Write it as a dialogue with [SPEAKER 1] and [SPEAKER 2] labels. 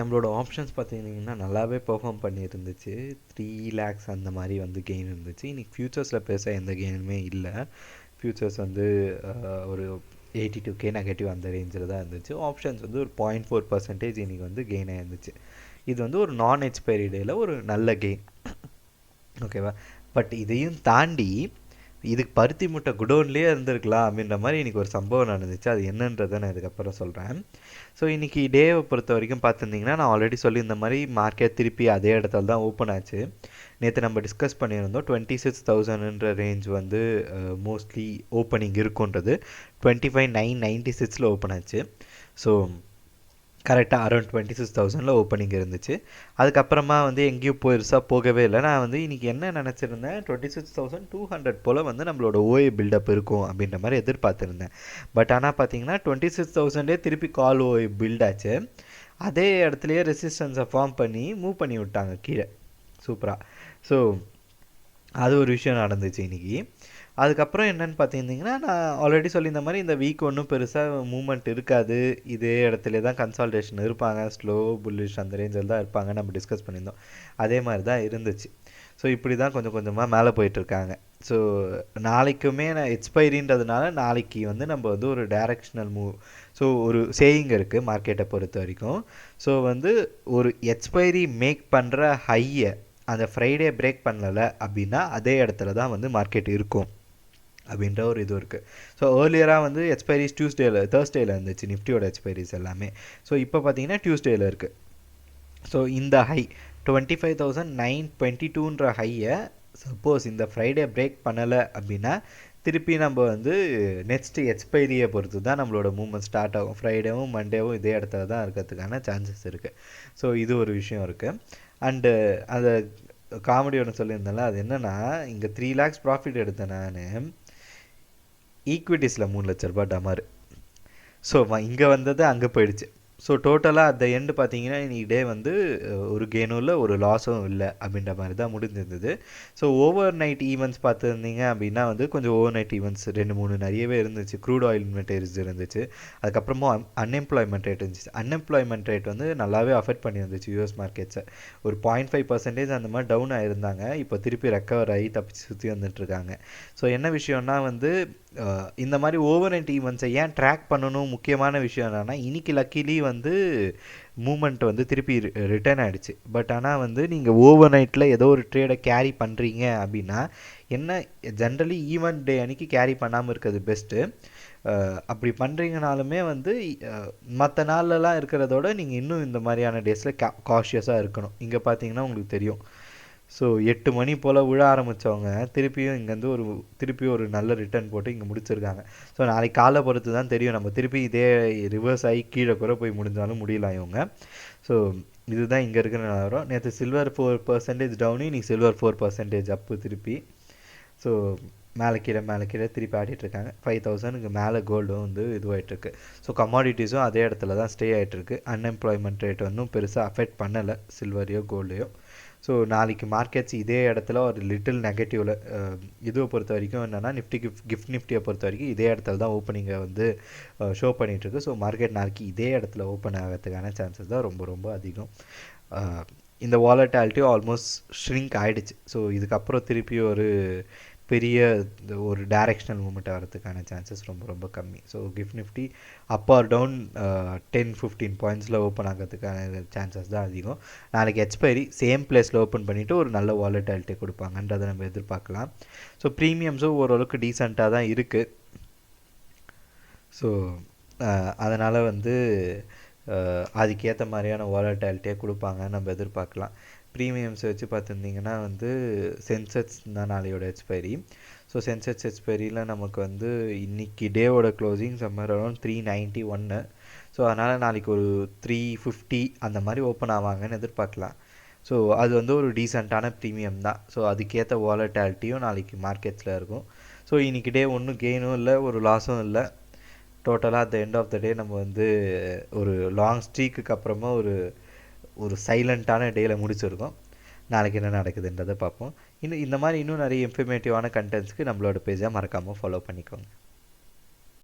[SPEAKER 1] நம்மளோட ஆப்ஷன்ஸ் பார்த்தீங்கன்னா நல்லாவே பெர்ஃபார்ம் பண்ணியிருந்துச்சு. 3 lakhs அந்த மாதிரி வந்து கெயின் இருந்துச்சு. இன்றைக்கி ஃப்யூச்சர்ஸில் பெருசாக எந்த கெயினுமே இல்லை. ஃப்யூச்சர்ஸ் வந்து ஒரு 82K நெகட்டிவ் அந்த ரேஞ்சில் தான் இருந்துச்சு. ஆப்ஷன்ஸ் வந்து ஒரு 0.4% இன்றைக்கி வந்து கெயின் ஆயிருந்துச்சு. இது வந்து ஒரு நான் எக்ஸ்பைரி டேயில் ஒரு நல்ல கெயின், ஓகேவா. பட் இதையும் தாண்டி இதுக்கு பருத்தி முட்டை குடோன்லேயே இருந்திருக்கலாம் அப்படின்ற மாதிரி இன்றைக்கி ஒரு சம்பவம் நடந்துச்சு. அது என்னன்றதை நான் இதுக்கப்புறம் சொல்கிறேன். ஸோ இன்றைக்கி டேவை பொறுத்த வரைக்கும் பார்த்துருந்திங்கன்னா, நான் ஆல்ரெடி சொல்லியிருந்த மாதிரி மார்க்கெட் திருப்பி அதே இடத்துல தான் ஓப்பன் ஆச்சு. நேற்று நம்ம டிஸ்கஸ் பண்ணியிருந்தோம் 26,000ன்ற ரேஞ்ச் வந்து மோஸ்ட்லி ஓப்பனிங் இருக்குன்றது. 25,996 ஓப்பன் ஆச்சு. ஸோ கரெக்டாக அரௌண்ட் 26,000 ஓப்பனிங் இருந்துச்சு. அதுக்கப்புறமா வந்து எங்கேயும் பெருசாக போகவே இல்லை. நான் வந்து இன்றைக்கி என்ன நினச்சிருந்தேன், 26,200 போல் வந்து நம்மளோட ஓஏ பில்டப் இருக்கும் அப்படின்ற மாதிரி எதிர்பார்த்துருந்தேன். பட் ஆனால் பார்த்தீங்கன்னா 26,000 திருப்பி கால் ஓஏ பில்ட் ஆச்சு. அதே இடத்துலையே ரெசிஸ்டன்ஸை ஃபார்ம் பண்ணி மூவ் பண்ணி விட்டாங்க கீழே சூப்பராக. ஸோ அது ஒரு விஷயம் நடந்துச்சு இன்றைக்கி. அதுக்கப்புறம் என்னென்னு பார்த்துருந்திங்கன்னா, நான் ஆல்ரெடி சொல்லியிருந்த மாதிரி இந்த வீக் ஒன்றும் பெருசாக மூவ்மெண்ட் இருக்காது. இதே இடத்துல தான் கன்சால்டேஷன் இருப்பாங்க, ஸ்லோ புல்லிஷ் அந்த ரேஞ்சில் தான் இருப்பாங்க, நம்ம டிஸ்கஸ் பண்ணியிருந்தோம். அதே மாதிரி தான் இருந்துச்சு. ஸோ இப்படி தான் கொஞ்சம் கொஞ்சமாக மேலே போயிட்டுருக்காங்க. ஸோ நாளைக்குமே நான் எக்ஸ்பைரின்றதுனால நாளைக்கு வந்து நம்ம வந்து ஒரு டைரக்ஷனல் மூவ், ஸோ ஒரு சேயிங் இருக்குது மார்க்கெட்டை பொறுத்த வரைக்கும். ஸோ வந்து ஒரு எக்ஸ்பைரி மேக் பண்ணுற ஹையை அந்த ஃப்ரைடே பிரேக் பண்ணலை அப்படின்னா அதே இடத்துல தான் வந்து மார்க்கெட் இருக்கும் அப்படின்ற ஒரு இது இருக்குது. ஸோ ஏர்லியராக வந்து எக்ஸ்பைரிஸ் தேர்ஸ்டேயில் இருந்துச்சு நிஃப்டியோட எக்ஸ்பைரிஸ் எல்லாமே. ஸோ இப்போ பார்த்தீங்கன்னா டியூஸ்டேயில் இருக்குது. ஸோ இந்த ஹை 25,922ன்ற ஹையை சப்போஸ் இந்த ஃப்ரைடே பிரேக் பண்ணலை அப்படின்னா திருப்பி நம்ம வந்து நெக்ஸ்ட்டு எக்ஸ்பைரியை பொறுத்து தான் நம்மளோட மூவ்மெண்ட் ஸ்டார்ட் ஆகும். ஃப்ரைடேவும் மண்டேவும் இதே இடத்துல தான் இருக்கிறதுக்கான சான்சஸ் இருக்குது. ஸோ இது ஒரு விஷயம் இருக்குது. அண்டு அந்த காமெடி ஒன்று சொல்லியிருந்தேன்ல, அது என்னென்னா, இங்கே 3 lakhs ப்ராஃபிட் எடுத்தேன் நான் ஈக்விட்டிஸில் 3 லட்ச ரூபா டமாரு. ஸோ இங்கே வந்தது அங்கே போயிடுச்சு. ஸோ டோட்டலாக அந்த எண்டு பார்த்தீங்கன்னா இன்றைக்கி டே வந்து ஒரு கெயினும் இல்லை, ஒரு லாஸும் இல்லை அப்படின்ற மாதிரி தான் முடிஞ்சிருந்தது. ஸோ ஓவர் நைட் ஈவெண்ட்ஸ் பார்த்துருந்தீங்க அப்படின்னா வந்து கொஞ்சம் ஓவர் நைட் ஈவெண்ட்ஸ் 2-3 நிறையவே இருந்துச்சு. க்ரூட் ஆயில் இன்வென்டரிஸ் இருந்துச்சு. அதுக்கப்புறமா அன்எம்ப்ளாய்மெண்ட் ரேட் இருந்துச்சு. அன்எம்ப்ளாய்மெண்ட் ரேட் வந்து நல்லாவே அஃபெக்ட் பண்ணியிருந்துச்சு யூஎஸ் மார்க்கெட்ஸை. ஒரு 0.5% அந்த மாதிரி டவுன் ஆகிருந்தாங்க. இப்போ திருப்பி ரெக்கவர் ஆகி தப்பிச்சு சுற்றி வந்துட்டுருக்காங்க. ஸோ என்ன விஷயம்னா வந்து இந்த மாதிரி ஓவர் நைட் ஈவெண்ட்ஸை ஏன் ட்ராக் பண்ணணும், முக்கியமான விஷயம் என்னென்னா, இன்றைக்கி லக்கிலி வந்து மூமெண்ட் வந்து திருப்பி ரிட்டர்ன் ஆகிடுச்சு. பட் ஆனால் வந்து நீங்கள் ஓவர் நைட்டில் ஏதோ ஒரு ட்ரேடை கேரி பண்ணுறீங்க அப்படின்னா என்ன, ஜென்ரலி ஈவெண்ட் டே அன்றைக்கி கேரி பண்ணாமல் இருக்கிறது பெஸ்ட்டு. அப்படி பண்ணுறீங்கனாலுமே வந்து மற்ற நாள்லலாம் இருக்கிறதோட நீங்கள் இன்னும் இந்த மாதிரியான டேஸில் காஷியஸாக இருக்கணும். இங்கே பார்த்தீங்கன்னா உங்களுக்கு தெரியும், ஸோ 8 மணி போல் விழ ஆரம்பித்தவங்க திருப்பியும் இங்கேருந்து திருப்பியும் ஒரு நல்ல ரிட்டர்ன் போட்டு இங்கே முடிச்சிருக்காங்க. ஸோ நாளைக்கு காலை பொறுத்து தான் தெரியும், நம்ம திருப்பி இதே ரிவர்ஸ் ஆகி கீழே கூட போய் முடிஞ்சாலும் முடியலாம் இவங்க. ஸோ இதுதான் இங்கே இருக்கிற நிலவரம். நேற்று சில்வர் 4% டவுனு, இன்றைக்கி சில்வர் 4% அப்பு திருப்பி. ஸோ மேலே கீழே திருப்பி ஆடிட்டுருக்காங்க. 5,000க்கு மேலே கோல்டும் வந்து இதுவாகிட்டுருக்கு. ஸோ கமாடிட்டிஸும் அதே இடத்துல தான் ஸ்டே ஆகிட்டுருக்கு. அன்எம்ப்ளாய்மெண்ட் ரேட் ஒன்றும் பெருசாக அஃபெக்ட் பண்ணலை சில்வரையோ கோல்டையோ. ஸோ நாளைக்கு மார்க்கெட்ஸ் இதே இடத்துல ஒரு லிட்டில் நெகட்டிவில் இதுவை பொறுத்த வரைக்கும் என்னென்னா, கிஃப்ட் நிஃப்டியை பொறுத்த வரைக்கும் இதே இடத்துல தான் ஓப்பனிங்கை வந்து ஷோ பண்ணிகிட்ருக்கு. ஸோ மார்க்கெட் நாளைக்கு இதே இடத்துல ஓப்பன் ஆகிறதுக்கான சான்சஸ் தான் ரொம்ப ரொம்ப அதிகம். இந்த வாலட்டாலிட்டியும் ஆல்மோஸ்ட் ஷ்ரிங்க் ஆகிடுச்சு. ஸோ இதுக்கப்புறம் திருப்பி ஒரு பெரிய ஒரு டைரெக்ஷனல் மூமெண்ட் வரதுக்கான சான்சஸ் ரொம்ப ரொம்ப கம்மி. So gift Nifty up are down 10-15 பாயிண்ட்ஸில் open ஆகிறதுக்கான சான்சஸ் தான் அதிகம். நாளைக்கு எக்ஸ்பைரி சேம் பிளேஸில் ஓப்பன் பண்ணிவிட்டு ஒரு நல்ல வாலட்டாலிட்டி கொடுப்பாங்கன்றதை நம்ம எதிர்பார்க்கலாம். ஸோ ப்ரீமியம்ஸும் ஓரளவுக்கு டீசெண்டாக தான் இருக்குது. ஸோ அதனால் வந்து அதுக்கேற்ற மாதிரியான வாலட்டாலிட்டியை கொடுப்பாங்கன்னு நம்ம எதிர்பார்க்கலாம். ப்ரீமியம்ஸை வச்சு பார்த்துருந்திங்கன்னா வந்து சென்செக்ஸ் தான் நாளையோட எக்ஸ்பைரி. ஸோ சென்செக்ஸ் எக்ஸ்பைரியில் நமக்கு வந்து இன்றைக்கி டேவோட க்ளோசிங் சம்மர் அரௌண்ட் 391. ஸோ அதனால் நாளைக்கு ஒரு 350 அந்த மாதிரி ஓப்பன் ஆவாங்கன்னு எதிர்பார்க்கலாம். ஸோ அது வந்து ஒரு டீசெண்டான ப்ரீமியம் தான். ஸோ அதுக்கேற்ற வாலட்டாலிட்டியும் நாளைக்கு மார்க்கெட்ஸில் இருக்கும். ஸோ இன்றைக்கி டே ஒன்றும் கெயினும் இல்லை, ஒரு லாஸும் இல்லை. டோட்டலாக at the end of the day நம்ம வந்து ஒரு லாங் ஸ்ட்ரீக்குக்கு அப்புறமா ஒரு சைலண்ட்டான டேயில் முடிச்சிருக்கோம். நாளைக்கு என்ன நடக்குதுன்றதை பார்ப்போம். இந்த மாதிரி இன்னும் நிறைய இன்ஃபர்மேட்டிவான கண்டென்ட்ஸ்க்கு நம்மளோட பேஜை மறக்காமல் ஃபாலோ பண்ணிக்கோங்க.